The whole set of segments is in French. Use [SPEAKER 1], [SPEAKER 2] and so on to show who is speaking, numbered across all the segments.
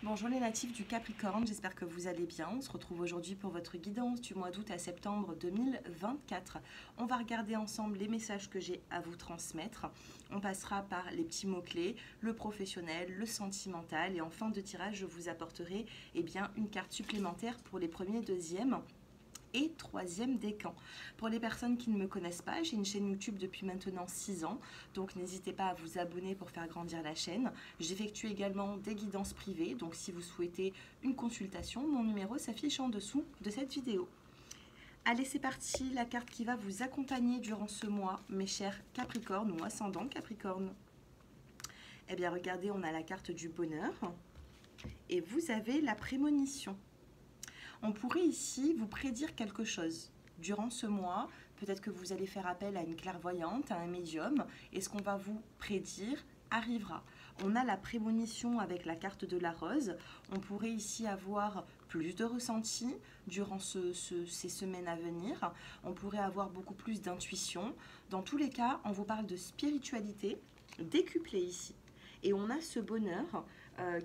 [SPEAKER 1] Bonjour les natifs du Capricorne, j'espère que vous allez bien. On se retrouve aujourd'hui pour votre guidance du mois d'août à septembre 2024. On va regarder ensemble les messages que j'ai à vous transmettre. On passera par les petits mots-clés, le professionnel, le sentimental et en fin de tirage, je vous apporterai une carte supplémentaire pour les premiers, deuxièmes et troisième décan. Pour les personnes qui ne me connaissent pas, j'ai une chaîne YouTube depuis maintenant 6 ans, donc n'hésitez pas à vous abonner pour faire grandir la chaîne. J'effectue également des guidances privées, donc si vous souhaitez une consultation, mon numéro s'affiche en dessous de cette vidéo. Allez, c'est parti, la carte qui va vous accompagner durant ce mois, mes chers Capricornes ou ascendant Capricorne. Eh bien, regardez, on a la carte du bonheur et vous avez la prémonition. On pourrait ici vous prédire quelque chose. Durant ce mois, peut-être que vous allez faire appel à une clairvoyante, à un médium, et ce qu'on va vous prédire arrivera. On a la prémonition avec la carte de la rose. On pourrait ici avoir plus de ressenti durant ces semaines à venir. On pourrait avoir beaucoup plus d'intuition. Dans tous les cas, on vous parle de spiritualité décuplée ici. Et on a ce bonheur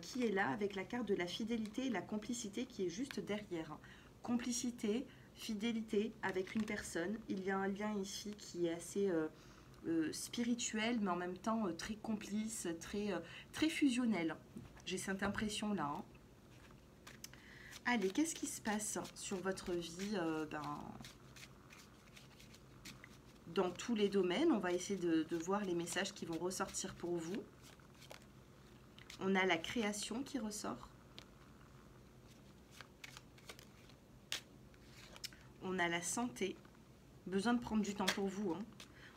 [SPEAKER 1] qui est là avec la carte de la fidélité et la complicité qui est juste derrière. Complicité, fidélité avec une personne. Il y a un lien ici qui est assez spirituel, mais en même temps très complice, très fusionnel. J'ai cette impression-là. Hein. Allez, qu'est-ce qui se passe sur votre vie dans tous les domaines? On va essayer de voir les messages qui vont ressortir pour vous. On a la création qui ressort. On a la santé. Besoin de prendre du temps pour vous. Hein.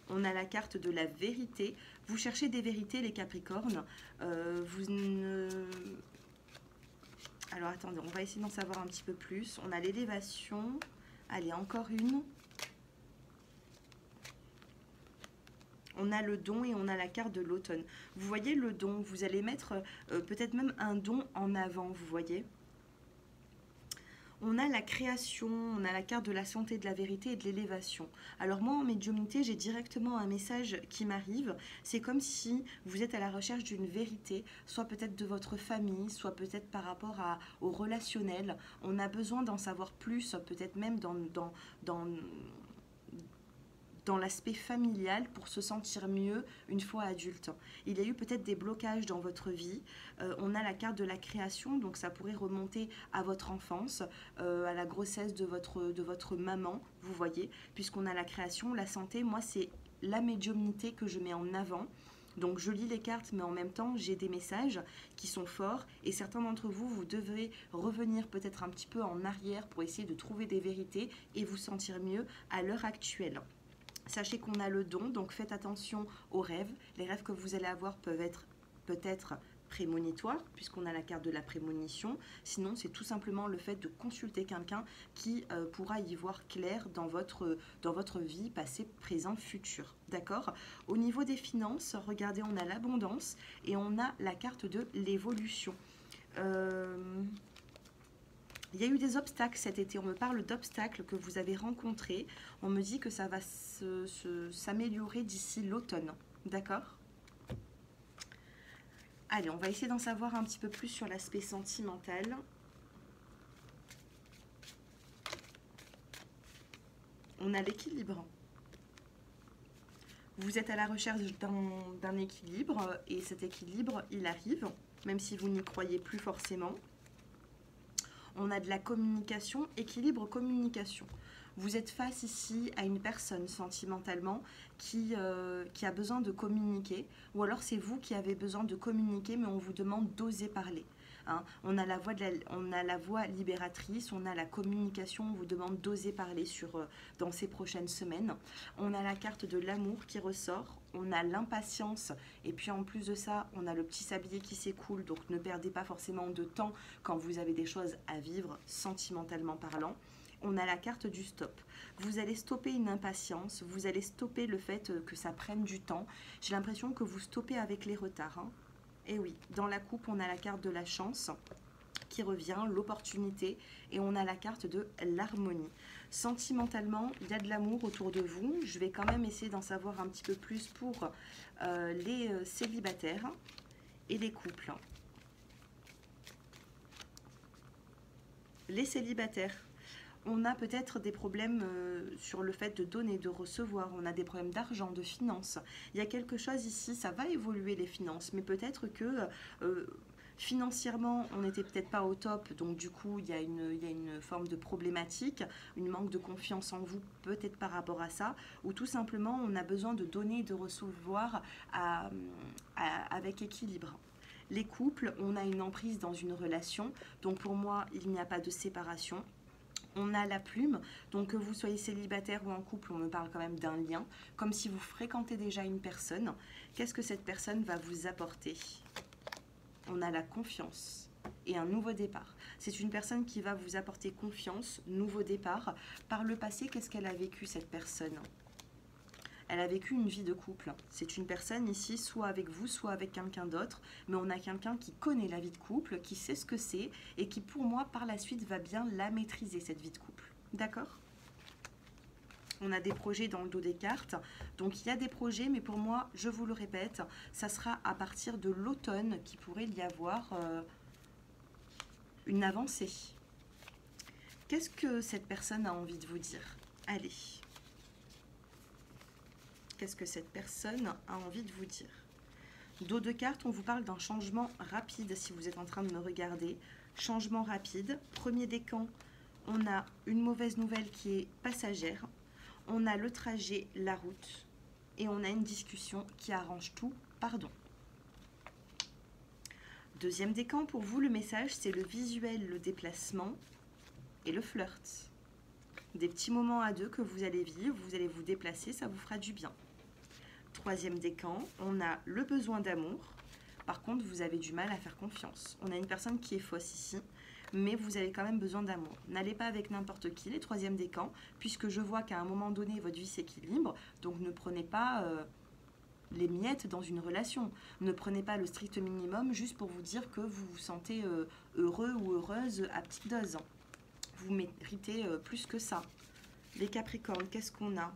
[SPEAKER 1] On a la carte de la vérité. Vous cherchez des vérités, les Capricornes. Alors, attendez, on va essayer d'en savoir un petit peu plus. On a l'élévation. Allez, encore une. On a le don et on a la carte de l'automne. Vous voyez le don, vous allez mettre peut-être même un don en avant, vous voyez. On a la création, on a la carte de la santé, de la vérité et de l'élévation. Alors moi en médiumnité, j'ai directement un message qui m'arrive. C'est comme si vous êtes à la recherche d'une vérité, soit peut-être de votre famille, soit peut-être par rapport au relationnel. On a besoin d'en savoir plus, peut-être même dans l'aspect familial pour se sentir mieux une fois adulte. Il y a eu peut-être des blocages dans votre vie. On a la carte de la création, donc ça pourrait remonter à votre enfance, à la grossesse de votre maman, vous voyez, puisqu'on a la création, la santé. Moi, c'est la médiumnité que je mets en avant. Donc je lis les cartes, mais en même temps, j'ai des messages qui sont forts et certains d'entre vous, vous devrez revenir peut-être un petit peu en arrière pour essayer de trouver des vérités et vous sentir mieux à l'heure actuelle. Sachez qu'on a le don, donc faites attention aux rêves. Les rêves que vous allez avoir peuvent être peut-être prémonitoires, puisqu'on a la carte de la prémonition. Sinon, c'est tout simplement le fait de consulter quelqu'un qui pourra y voir clair dans votre vie, passé, présent, futur. D'accord? Au niveau des finances, regardez, on a l'abondance et on a la carte de l'évolution. Il y a eu des obstacles cet été, on me parle d'obstacles que vous avez rencontrés. On me dit que ça va s'améliorer d'ici l'automne. D'accord? Allez, on va essayer d'en savoir un petit peu plus sur l'aspect sentimental. On a l'équilibre. Vous êtes à la recherche d'un équilibre et cet équilibre, il arrive, même si vous n'y croyez plus forcément. On a de la communication, équilibre communication. Vous êtes face ici à une personne sentimentalement qui a besoin de communiquer, ou alors c'est vous qui avez besoin de communiquer, mais on vous demande d'oser parler. Hein. On a la voix libératrice, on a la communication, on vous demande d'oser parler dans ces prochaines semaines. On a la carte de l'amour qui ressort, on a l'impatience, et puis en plus de ça, on a le petit sablier qui s'écoule, donc ne perdez pas forcément de temps quand vous avez des choses à vivre, sentimentalement parlant. On a la carte du stop. Vous allez stopper une impatience, vous allez stopper le fait que ça prenne du temps. J'ai l'impression que vous stoppez avec les retards. Hein. Et oui, dans la coupe, on a la carte de la chance qui revient, l'opportunité, et on a la carte de l'harmonie. Sentimentalement, il y a de l'amour autour de vous. Je vais quand même essayer d'en savoir un petit peu plus pour les célibataires et les couples. Les célibataires, on a peut-être des problèmes sur le fait de donner, de recevoir, on a des problèmes d'argent, de finances. Il y a quelque chose ici, ça va évoluer les finances, mais peut-être que financièrement, on n'était peut-être pas au top, donc du coup, il y a une forme de problématique, une manque de confiance en vous, peut-être par rapport à ça, ou tout simplement, on a besoin de donner et de recevoir avec équilibre. Les couples, on a une emprise dans une relation, donc pour moi, il n'y a pas de séparation. On a la plume, donc que vous soyez célibataire ou en couple, on me parle quand même d'un lien, comme si vous fréquentez déjà une personne. Qu'est-ce que cette personne va vous apporter? On a la confiance et un nouveau départ. C'est une personne qui va vous apporter confiance, nouveau départ. Par le passé, qu'est-ce qu'elle a vécu cette personne? Elle a vécu une vie de couple. C'est une personne ici, soit avec vous, soit avec quelqu'un d'autre, mais on a quelqu'un qui connaît la vie de couple, qui sait ce que c'est, et qui pour moi, par la suite, va bien la maîtriser, cette vie de couple. D'accord? On a des projets dans le dos des cartes, donc il y a des projets, mais pour moi, je vous le répète, ça sera à partir de l'automne qu'il pourrait y avoir une avancée. Qu'est-ce que cette personne a envie de vous dire? Allez. Qu'est-ce que cette personne a envie de vous dire? Dos de cartes, on vous parle d'un changement rapide si vous êtes en train de me regarder. Changement rapide. Premier décan, on a une mauvaise nouvelle qui est passagère. On a le trajet, la route. Et on a une discussion qui arrange tout. Pardon. Deuxième décan, pour vous, le message, c'est le visuel, le déplacement et le flirt. Des petits moments à deux que vous allez vivre, vous allez vous déplacer, ça vous fera du bien. Troisième décan, on a le besoin d'amour. Par contre, vous avez du mal à faire confiance. On a une personne qui est fausse ici, mais vous avez quand même besoin d'amour. N'allez pas avec n'importe qui, les troisièmes décans, puisque je vois qu'à un moment donné, votre vie s'équilibre. Donc ne prenez pas les miettes dans une relation. Ne prenez pas le strict minimum juste pour vous dire que vous vous sentez heureux ou heureuse à petite dose. Vous méritez plus que ça. Les Capricornes, qu'est-ce qu'on a?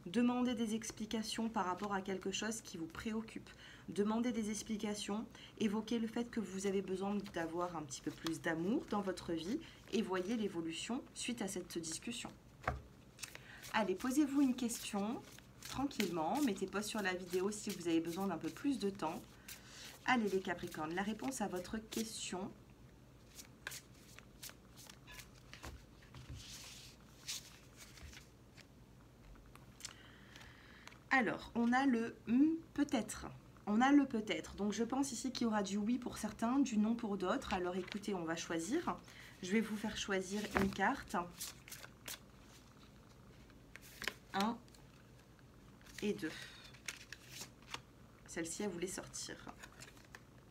[SPEAKER 1] Demandez des explications par rapport à quelque chose qui vous préoccupe. Demandez des explications, évoquez le fait que vous avez besoin d'avoir un petit peu plus d'amour dans votre vie et voyez l'évolution suite à cette discussion. Allez, posez-vous une question tranquillement, mettez pause sur la vidéo si vous avez besoin d'un peu plus de temps. Allez les Capricornes, la réponse à votre question. Alors, on a le peut-être. On a le peut-être. Donc, je pense ici qu'il y aura du oui pour certains, du non pour d'autres. Alors, écoutez, on va choisir. Je vais vous faire choisir une carte. 1 et 2. Celle-ci, elle voulait sortir.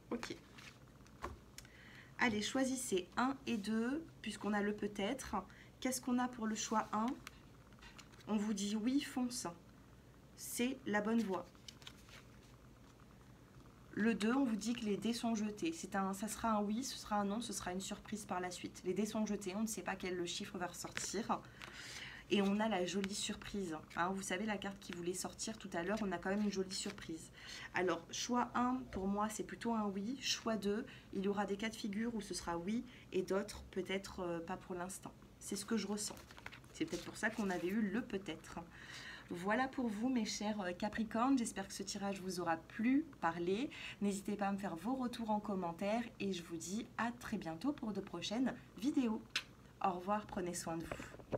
[SPEAKER 1] Ok. Allez, choisissez 1 et 2, puisqu'on a le peut-être. Qu'est-ce qu'on a pour le choix 1? On vous dit oui, fonce. C'est la bonne voie. Le 2, on vous dit que les dés sont jetés. Ça sera un oui, ce sera un non, ce sera une surprise par la suite. Les dés sont jetés, on ne sait pas quel chiffre va ressortir. Et on a la jolie surprise. Hein, vous savez, la carte qui voulait sortir tout à l'heure, on a quand même une jolie surprise. Alors, choix 1, pour moi, c'est plutôt un oui. Choix 2, il y aura des cas de figure où ce sera oui et d'autres, peut-être pas pour l'instant. C'est ce que je ressens. C'est peut-être pour ça qu'on avait eu le peut-être. Voilà pour vous mes chers Capricornes, j'espère que ce tirage vous aura plu, parlé. N'hésitez pas à me faire vos retours en commentaire et je vous dis à très bientôt pour de prochaines vidéos. Au revoir, prenez soin de vous.